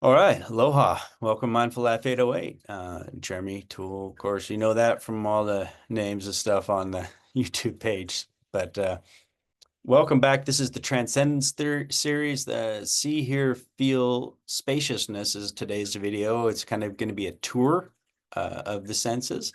All right, aloha. Welcome, Mindful Life 808. Jeremy Tool, of course, you know that from all the names and stuff on the YouTube page. But welcome back. This is the Transcendence series. The See, Hear, Feel Spaciousness is today's video. It's kind of going to be a tour of the senses.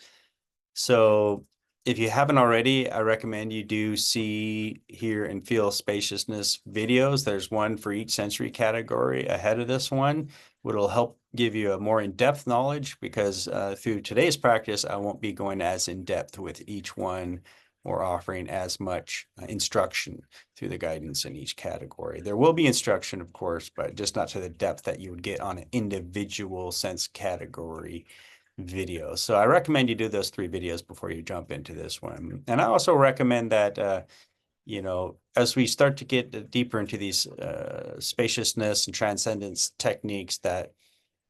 So if you haven't already, I recommend you do See, Hear, and Feel Spaciousness videos. There's one for each sensory category ahead of this one, which will help give you a more in-depth knowledge because through today's practice, I won't be going as in-depth with each one or offering as much instruction through the guidance in each category. There will be instruction, of course, but just not to the depth that you would get on an individual sense category video. So I recommend you do those 3 videos before you jump into this one. And I also recommend that, as we start to get deeper into these spaciousness and transcendence techniques, that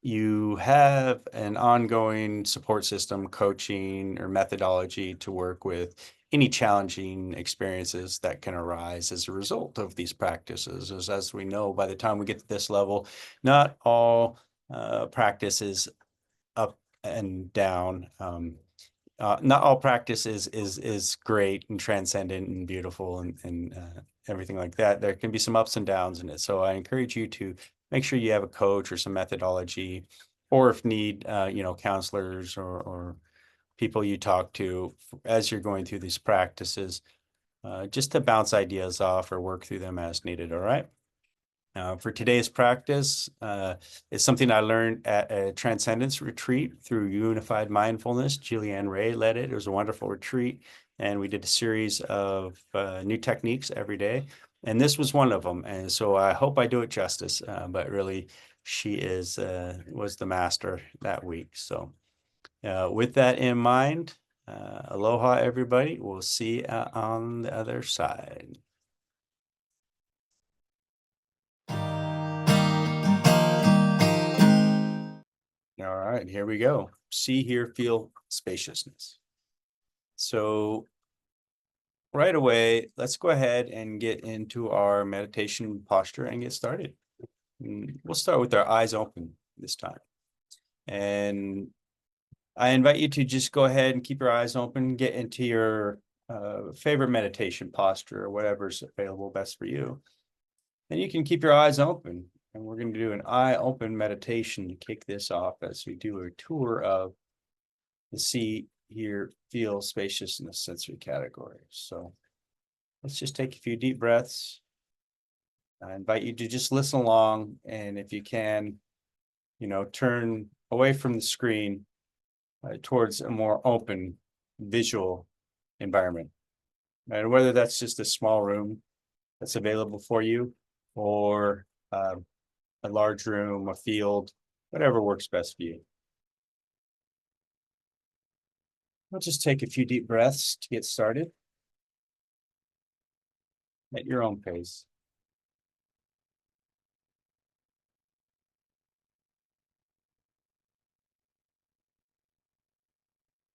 you have an ongoing support system, coaching or methodology to work with any challenging experiences that can arise as a result of these practices. As we know, by the time we get to this level, not all practice is up and down. Not all practice is great and transcendent and beautiful and everything like that. There can be some ups and downs in it. So I encourage you to make sure you have a coach or some methodology, or if need, counselors or people you talk to as you're going through these practices, just to bounce ideas off or work through them as needed. All right. For today's practice, it's something I learned at a Transcendence retreat through Unified Mindfulness. Julianne Ray led it. It was a wonderful retreat, and we did a series of new techniques every day, and this was one of them. And so I hope I do it justice, but really, she was the master that week. So with that in mind, aloha, everybody. We'll see you on the other side. All right, here we go. See, hear, feel spaciousness. So right away, let's go ahead and get into our meditation posture and get started. We'll start with our eyes open this time. And I invite you to just go ahead and keep your eyes open, get into your favorite meditation posture or whatever's available best for you. And you can keep your eyes open. And we're going to do an eye open meditation to kick this off as we do a tour of the See, Hear, Feel Spaciousness sensory category. So let's just take a few deep breaths. I invite you to just listen along. And if you can, turn away from the screen towards a more open visual environment. And whether that's just a small room that's available for you or a large room, a field, whatever works best for you. I'll just take a few deep breaths to get started at your own pace.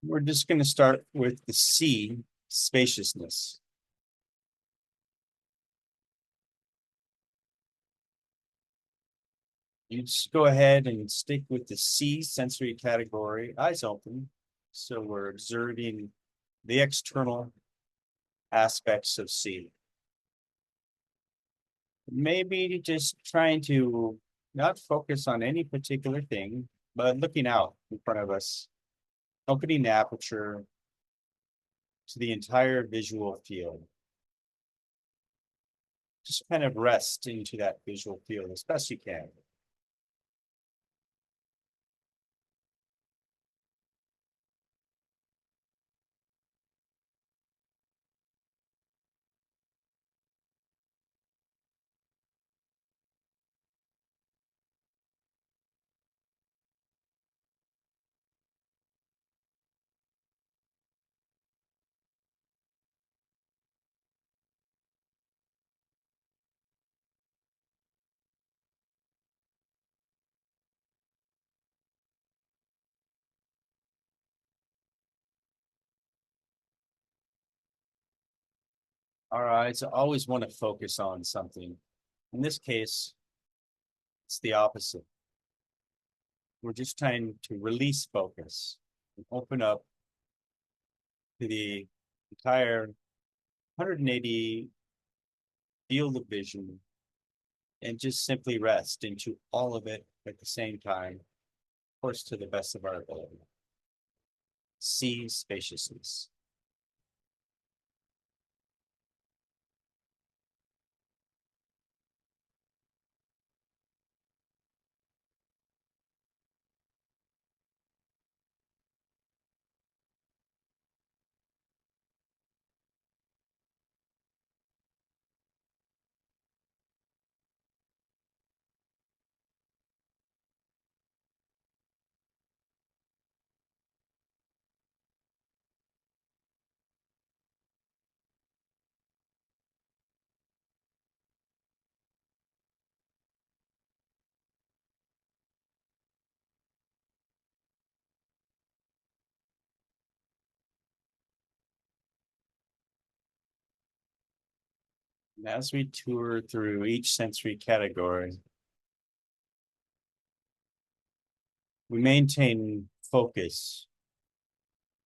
We're just going to start with the C, spaciousness. You just go ahead and stick with the C sensory category, eyes open. So we're observing the external aspects of C. Maybe just trying to not focus on any particular thing, but looking out in front of us, opening the aperture to the entire visual field. Just kind of rest into that visual field as best you can. All right, so always want to focus on something. In this case, it's the opposite. we're just trying to release focus and open up to the entire 180 field of vision and just simply rest into all of it at the same time, of course, to the best of our ability. See spaciousness. And as we tour through each sensory category, we maintain focus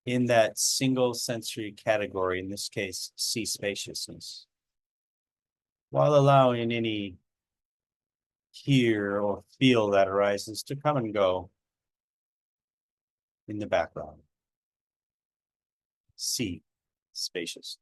in that single sensory category, in this case, see spaciousness, while allowing any hear or feel that arises to come and go in the background. See spaciousness.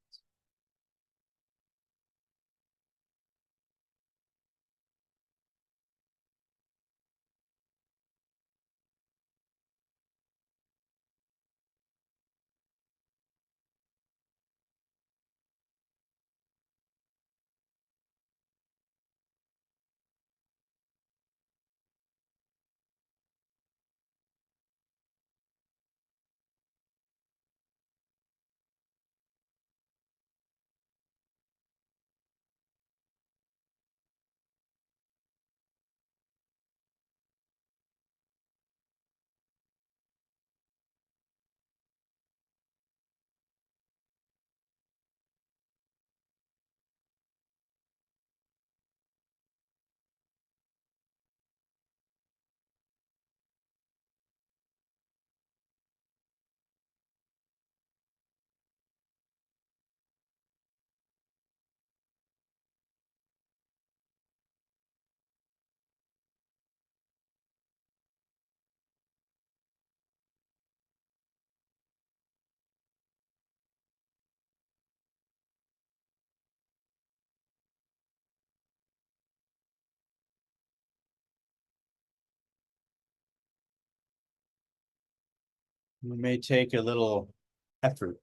We may take a little effort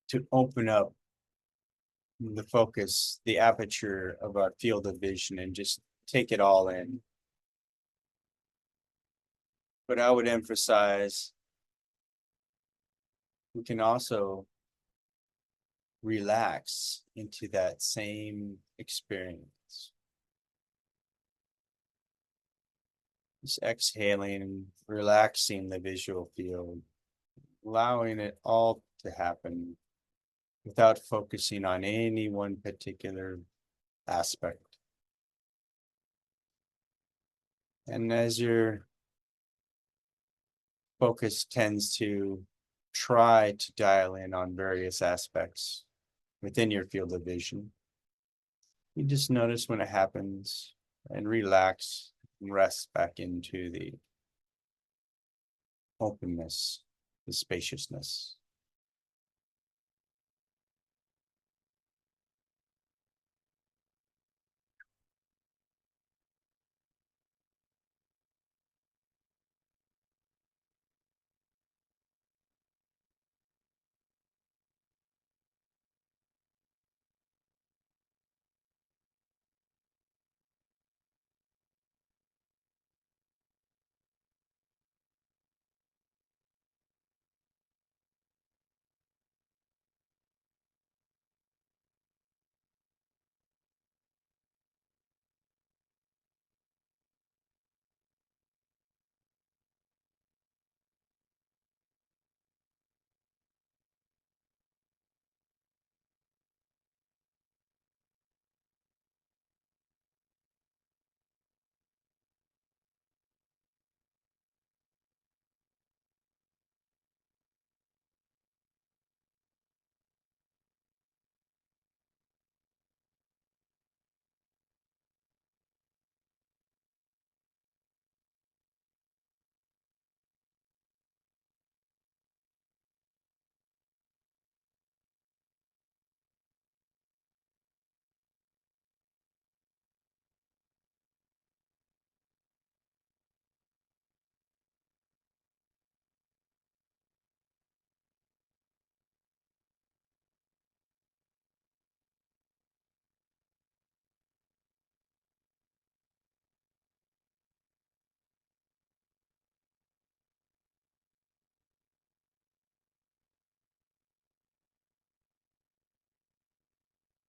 to open up the focus, the aperture of our field of vision, and just take it all in. But I would emphasize we can also relax into that same experience. Just exhaling and relaxing the visual field, allowing it all to happen without focusing on any one particular aspect. And as your focus tends to try to dial in on various aspects within your field of vision, you just notice when it happens and relax and rest back into the openness, the spaciousness.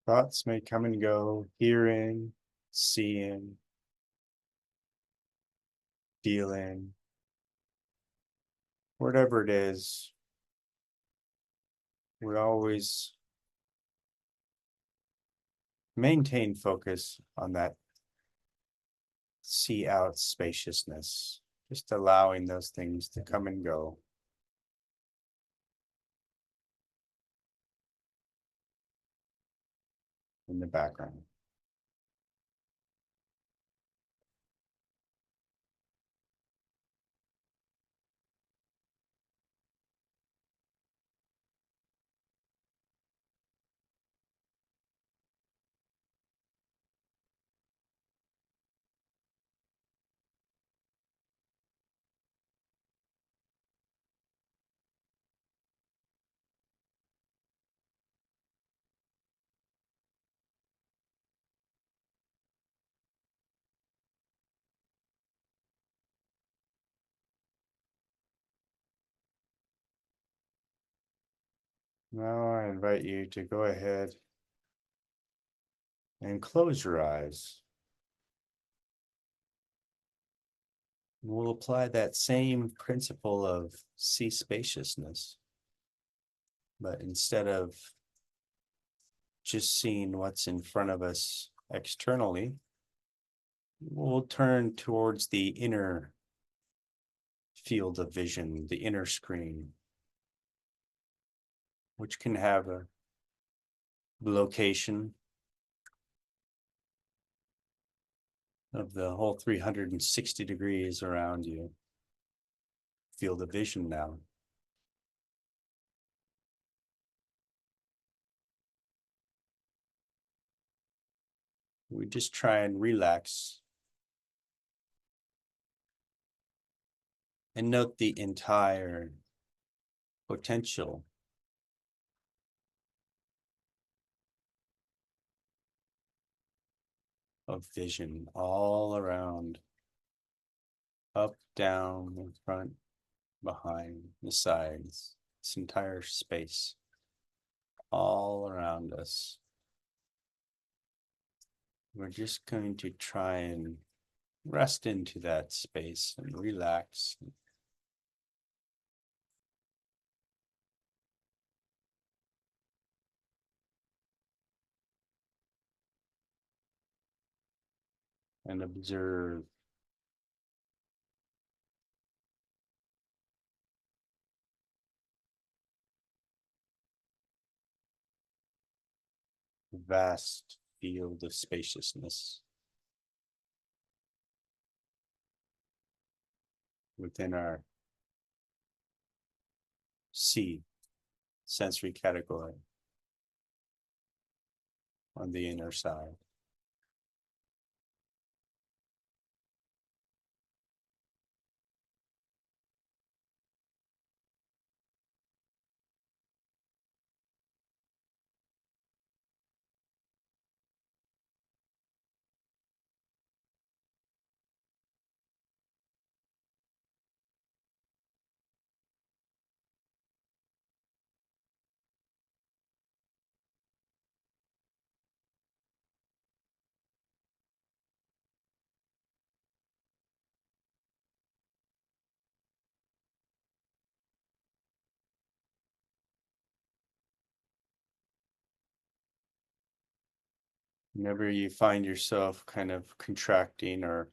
Thoughts may come and go, hearing, seeing, feeling, whatever it is. We always maintain focus on that see out spaciousness, just allowing those things to come and go. In the background. Now I invite you to go ahead and close your eyes. We'll apply that same principle of see spaciousness, but instead of just seeing what's in front of us externally, we'll turn towards the inner field of vision, the inner screen, which can have a location of the whole 360 degrees around you. Field of vision now. We just try and relax and note the entire potential of vision all around, up, down, in front, behind, the sides, this entire space all around us. We're just going to try and rest into that space and relax. And observe the vast field of spaciousness within our see sensory category on the inner side. Whenever you find yourself kind of contracting or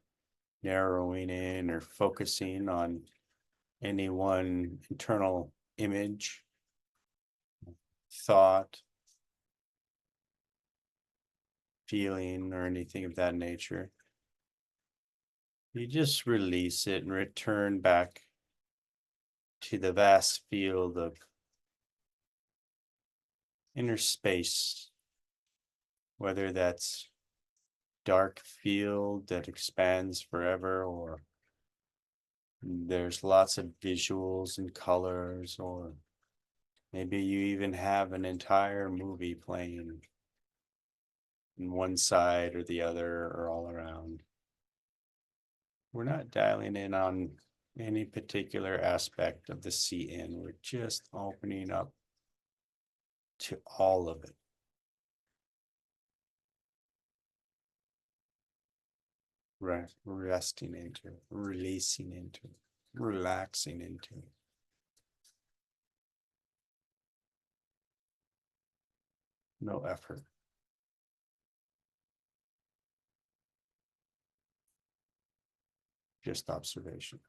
narrowing in or focusing on any one internal image, thought, feeling, or anything of that nature, you just release it and return back to the vast field of inner space, whether that's dark field that expands forever, or there's lots of visuals and colors, or maybe you even have an entire movie playing in one side or the other or all around. We're not dialing in on any particular aspect of the see-in. We're just opening up to all of it. resting into, releasing into, relaxing into. No effort. Just observation.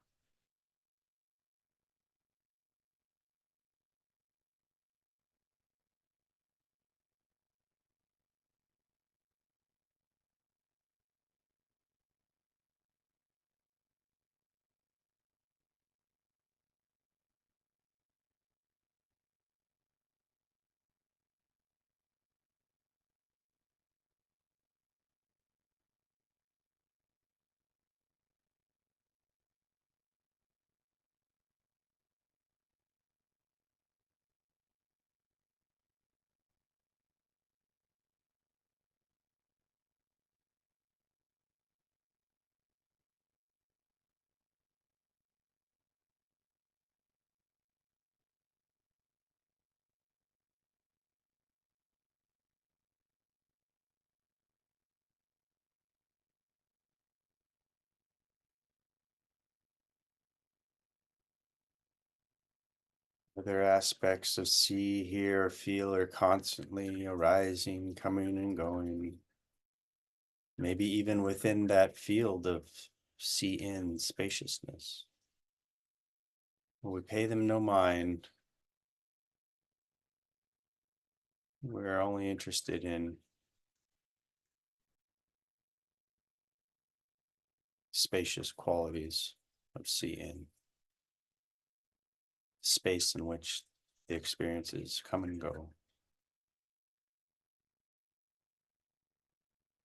Other aspects of see, hear, feel are constantly arising, coming and going. Maybe even within that field of see in spaciousness. We pay them no mind. We're only interested in spacious qualities of see in, space in which the experiences come and go,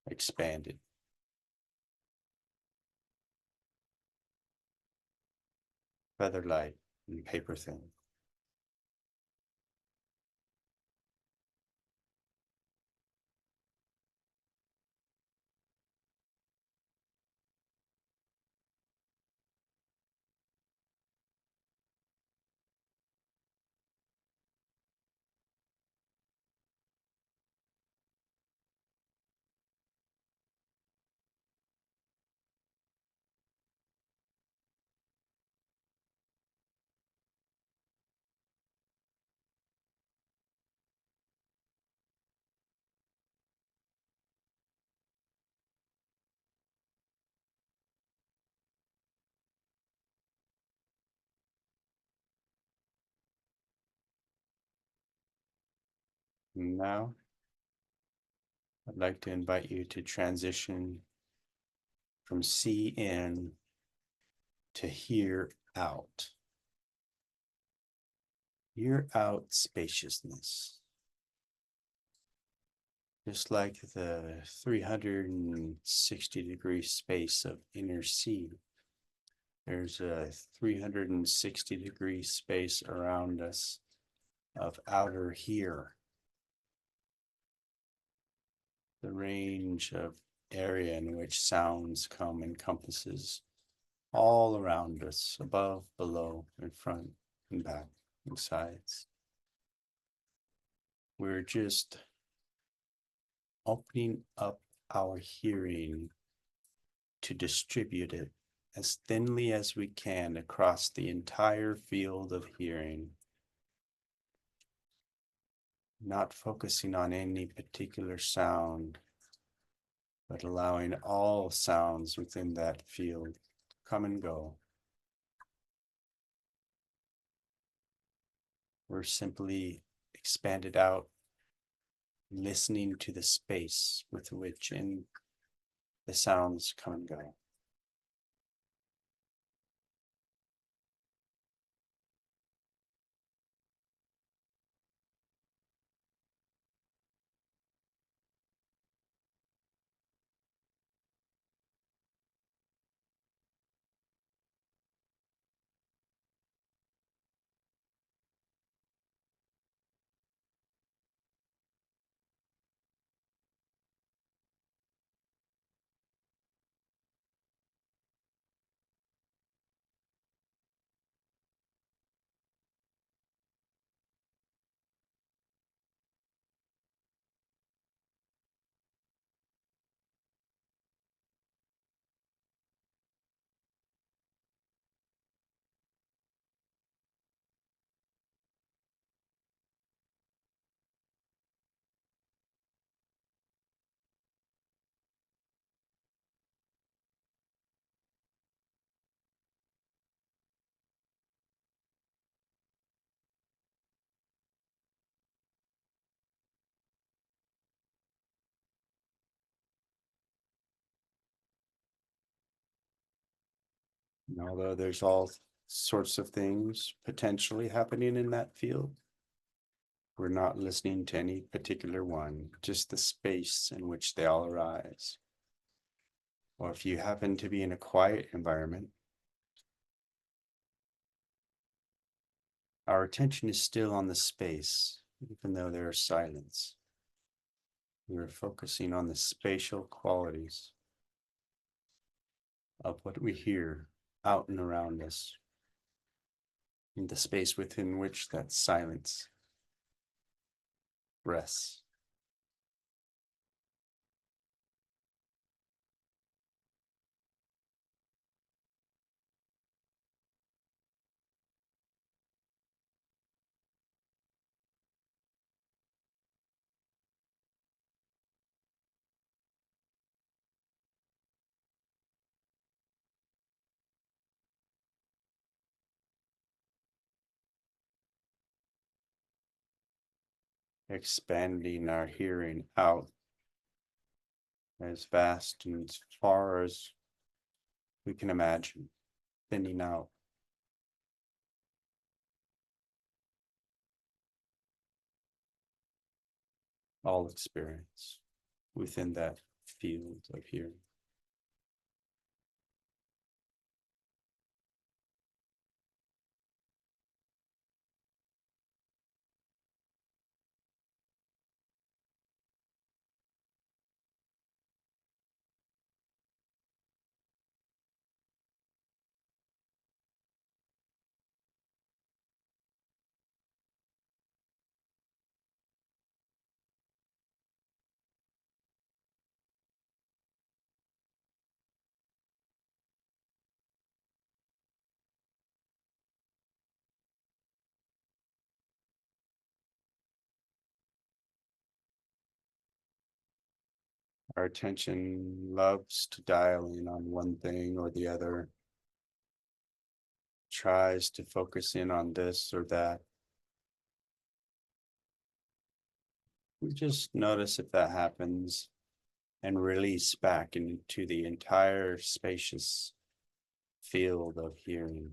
expanded, feather light and paper thin. Now, I'd like to invite you to transition from see in to hear out. Hear out spaciousness. Just like the 360-degree space of inner see, there's a 360-degree space around us of outer hear. The range of area in which sounds come encompasses all around us, above, below, in front, and back, and sides. We're just opening up our hearing to distribute it as thinly as we can across the entire field of hearing, not focusing on any particular sound, but allowing all sounds within that field to come and go. We're simply expanded out, listening to the space with which the sounds come and go. And although there's all sorts of things potentially happening in that field, we're not listening to any particular one, just the space in which they all arise. Or if you happen to be in a quiet environment, our attention is still on the space, even though there is silence. We're focusing on the spatial qualities of what we hear out and around us, in the space within which that silence rests. Expanding our hearing out as vast and as far as we can imagine, thinning out all experience within that field of hearing. Our attention loves to dial in on one thing or the other, tries to focus in on this or that. We just notice if that happens and release back into the entire spacious field of hearing.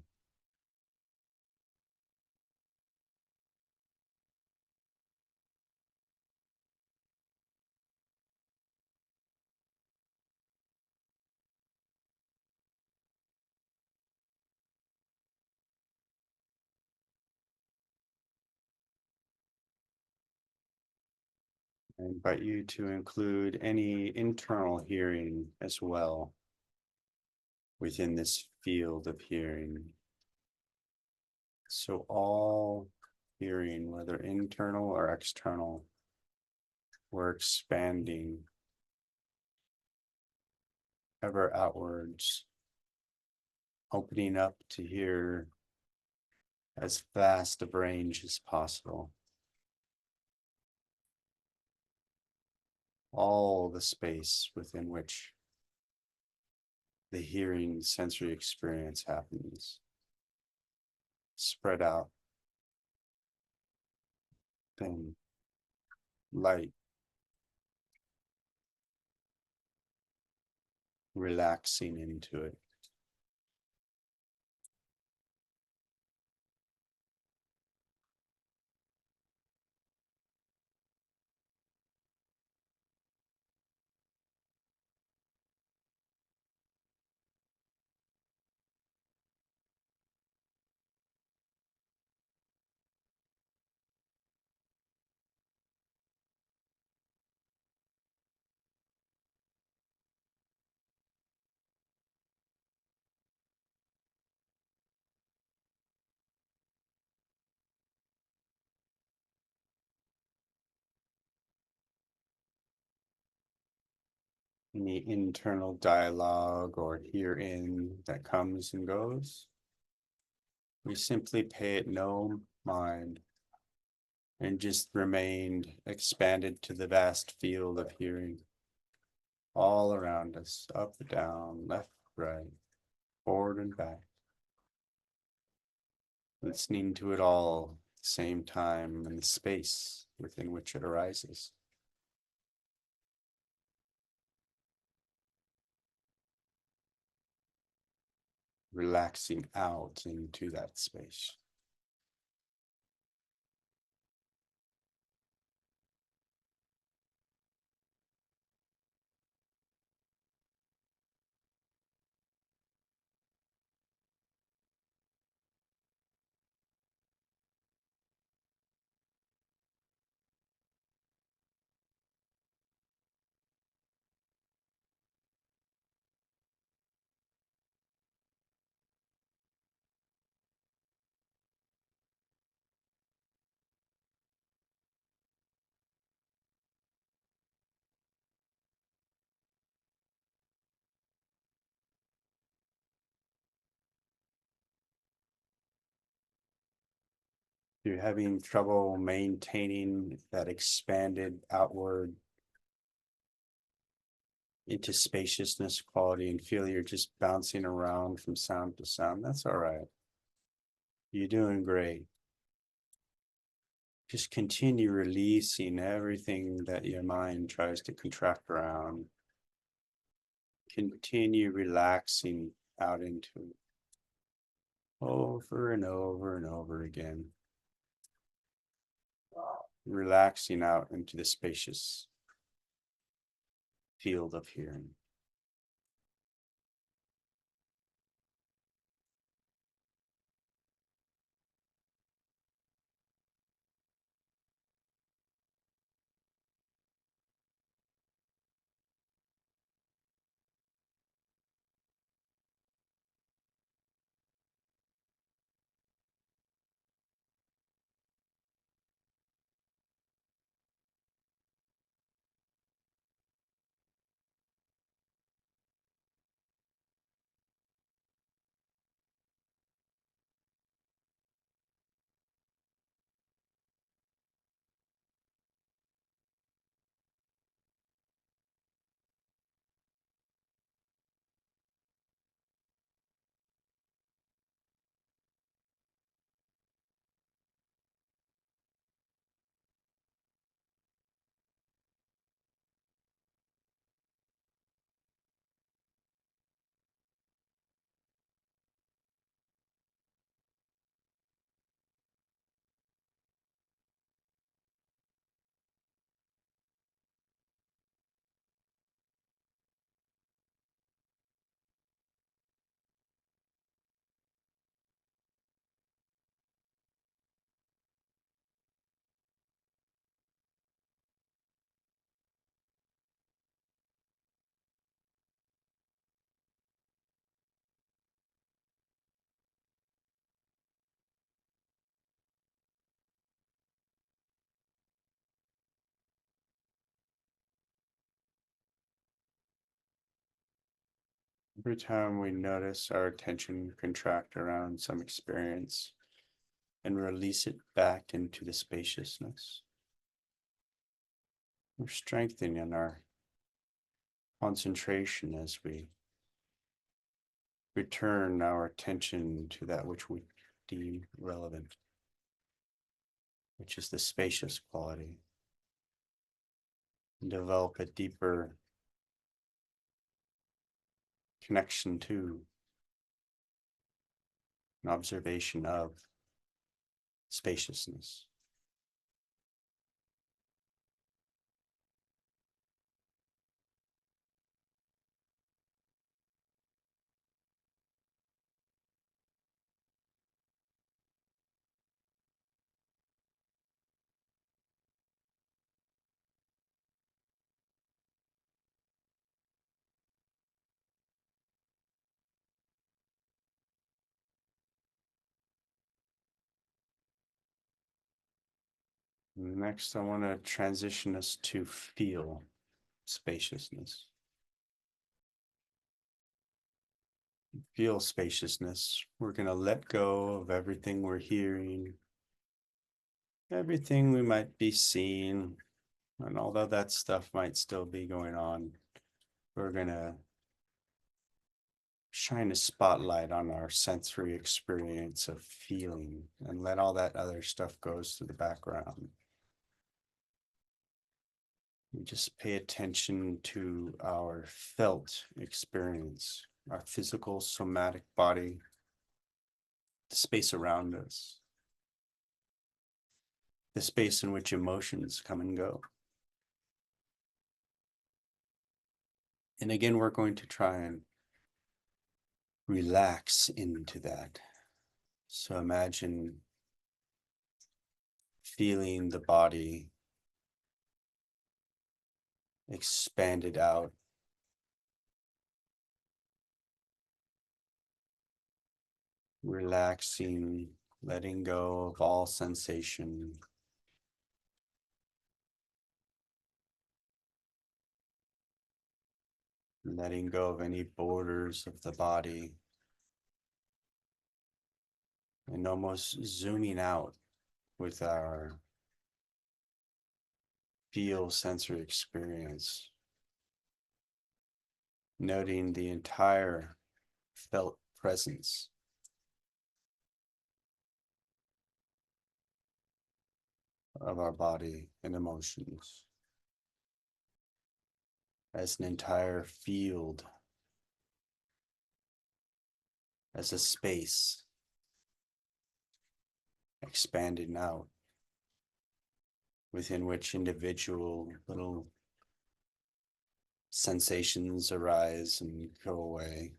I invite you to include any internal hearing as well within this field of hearing. So all hearing, whether internal or external, we're expanding ever outwards, opening up to hear as vast of range as possible. All the space within which the hearing sensory experience happens, spread out, thin, light, relaxing into it. Any internal dialogue or herein that comes and goes, we simply pay it no mind and just remained expanded to the vast field of hearing all around us, up, down, left, right, forward and back, listening to it all at the same time in the space within which it arises. relaxing out into that space. If you're having trouble maintaining that expanded outward into spaciousness quality and feel you're just bouncing around from sound to sound, that's all right. You're doing great. Just continue releasing everything that your mind tries to contract around. Continue relaxing out into it over and over and over again. Relaxing out into the spacious field of hearing. Every time we notice our attention contract around some experience and release it back into the spaciousness, we're strengthening our concentration as we return our attention to that which we deem relevant, which is the spacious quality, and develop a deeper connection to an observation of spaciousness. Next, I want to transition us to feel spaciousness. Feel spaciousness. We're going to let go of everything we're hearing, everything we might be seeing, and although that stuff might still be going on, we're going to shine a spotlight on our sensory experience of feeling and let all that other stuff goes to the background. We just pay attention to our felt experience our physical somatic body, the space around us, the space in which emotions come and go. And again, we're going to try and relax into that. So imagine feeling the body expanded out, relaxing, letting go of all sensation, letting go of any borders of the body, and almost zooming out with our feel sensory experience, noting the entire felt presence of our body and emotions as an entire field, as a space expanding out, within which individual little sensations arise and go away,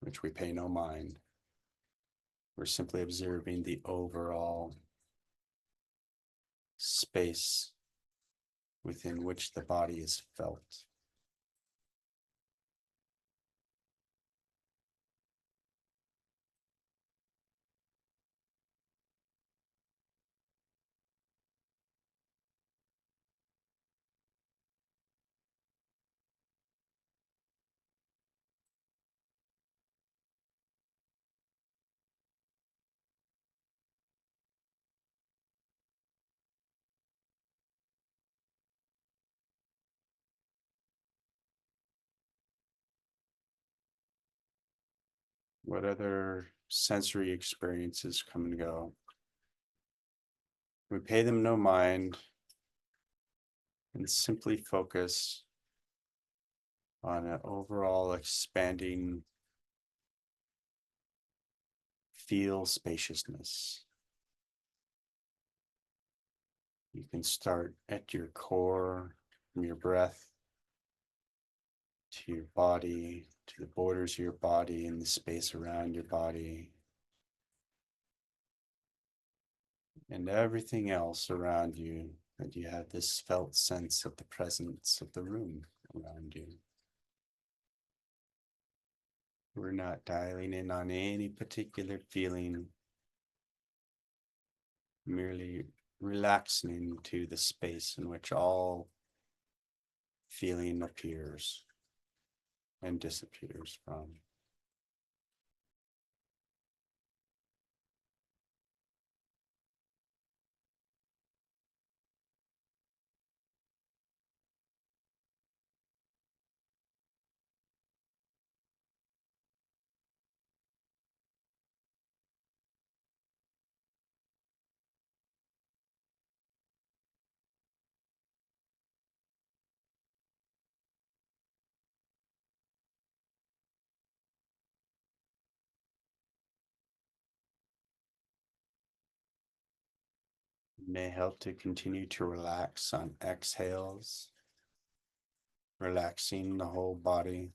which we pay no mind. We're simply observing the overall space within which the body is felt. What other sensory experiences come and go? We pay them no mind and simply focus on an overall expanding feel spaciousness. You can start at your core, from your breath to your body, to the borders of your body and the space around your body, and everything else around you, that you have this felt sense of the presence of the room around you. We're not dialing in on any particular feeling, merely relaxing into the space in which all feeling appears and disappears from. It may help to continue to relax on exhales, relaxing the whole body.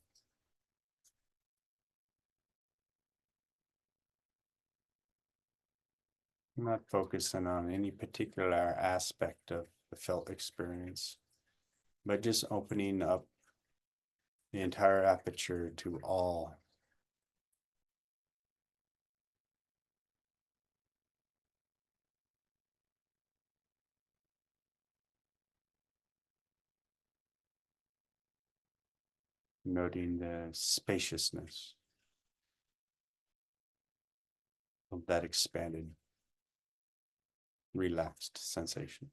Not focusing on any particular aspect of the felt experience, but just opening up the entire aperture to all. Noting the spaciousness of that expanded, relaxed sensation.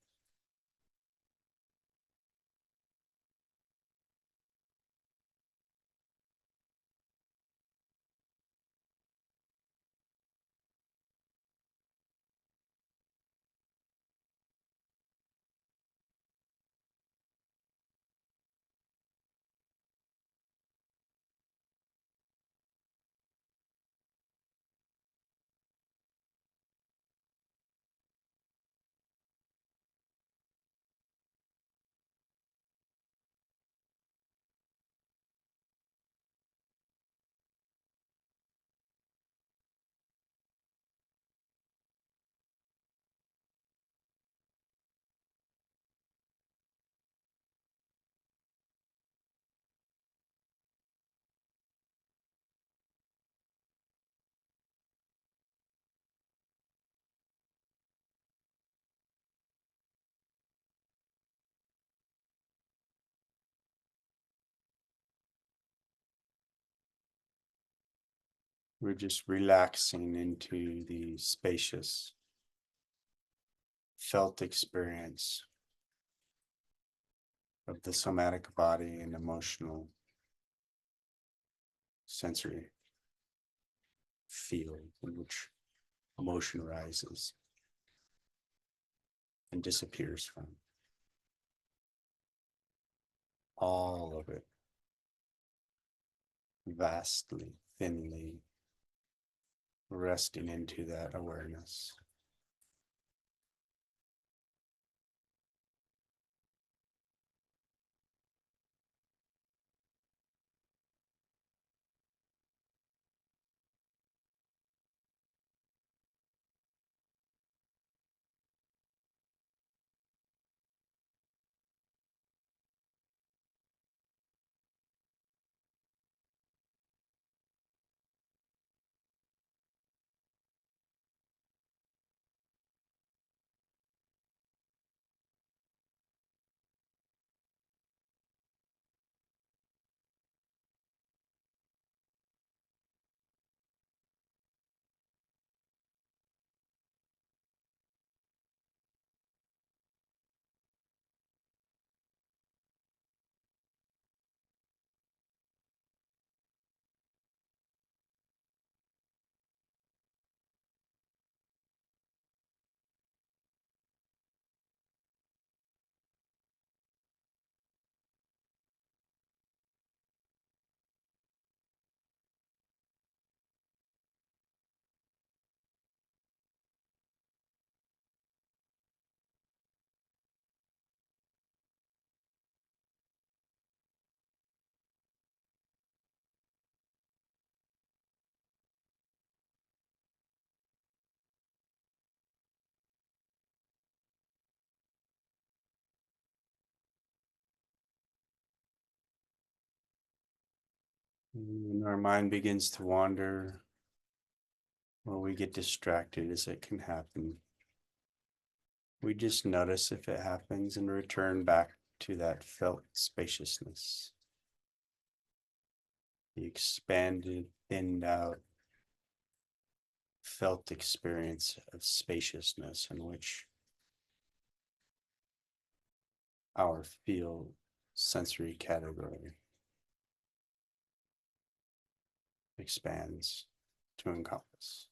We're just relaxing into the spacious felt experience of the somatic body and emotional sensory field in which emotion rises and disappears from. All of it, vastly, thinly, resting into that awareness. When our mind begins to wander, or we get distracted, as it can happen, we just notice if it happens and return back to that felt spaciousness, the expanded, thinned out, felt experience of spaciousness in which our field sensory category expands to encompass.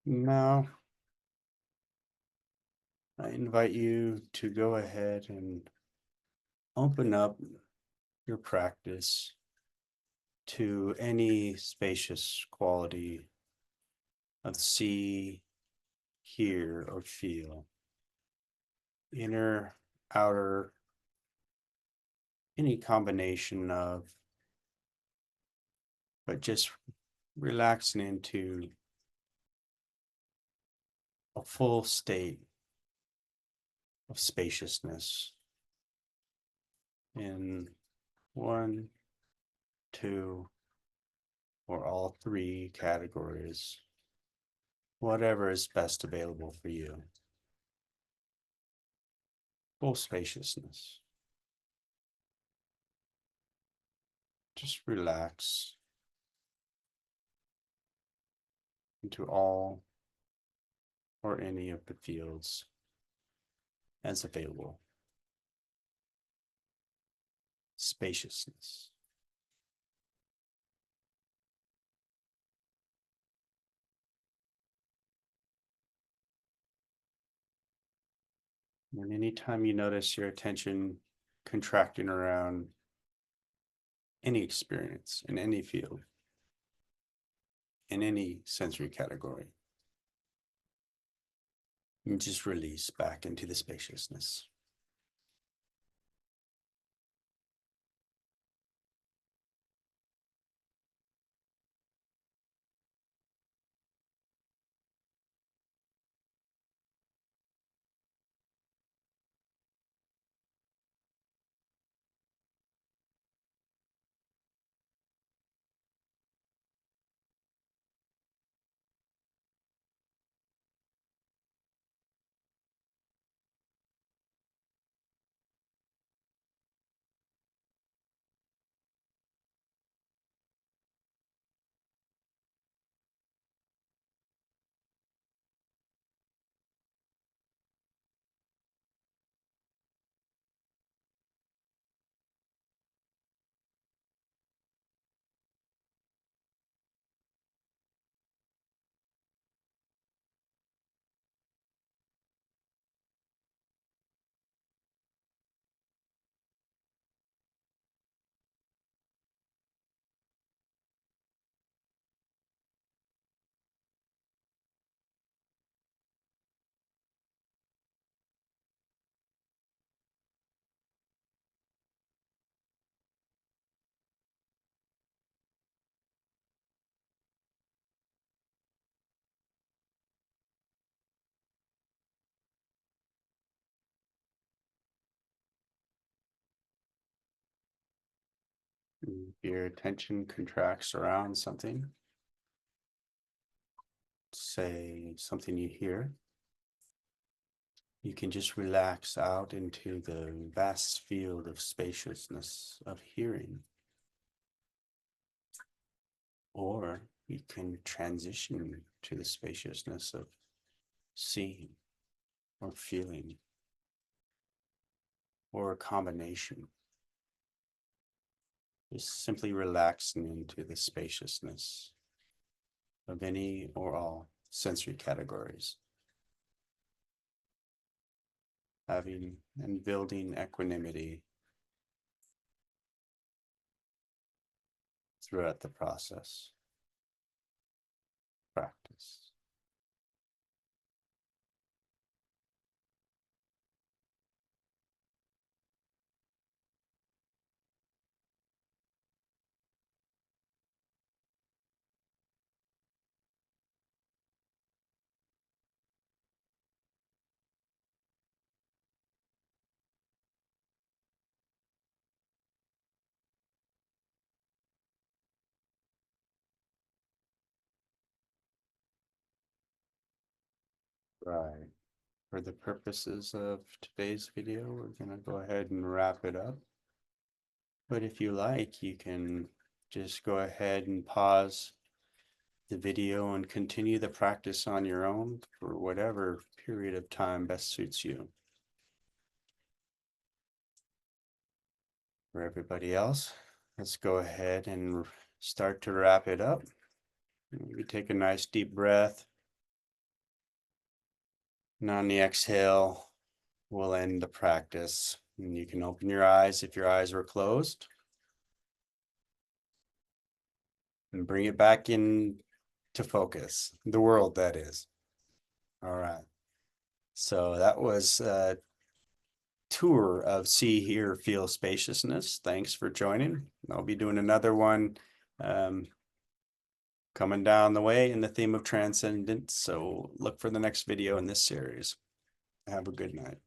Now, I invite you to go ahead and open up your practice to any spacious quality of see, hear, or feel. Inner, outer, any combination of, but just relaxing into a full state of spaciousness in one, two, or all three categories, whatever is best available for you. Full spaciousness. Just relax into all or any of the fields as available. Spaciousness. And anytime you notice your attention contracting around any experience in any field, in any sensory category, you just release back into the spaciousness. If your attention contracts around something, say something you hear, you can just relax out into the vast field of spaciousness of hearing. Or you can transition to the spaciousness of seeing or feeling, or a combination. Just simply relaxing into the spaciousness of any or all sensory categories. Having and building equanimity throughout the practice. Right. For the purposes of today's video, we're going to go ahead and wrap it up. But if you like, you can just go ahead and pause the video and continue the practice on your own for whatever period of time best suits you. For everybody else, let's go ahead and start to wrap it up. Maybe take a nice deep breath. And on the exhale, we'll end the practice. And you can open your eyes if your eyes were closed. And bring it back in to focus, the world that is. All right. So that was a tour of See, Hear, Feel Spaciousness. Thanks for joining. I'll be doing another one coming down the way in the theme of transcendence. So look for the next video in this series. Have a good night.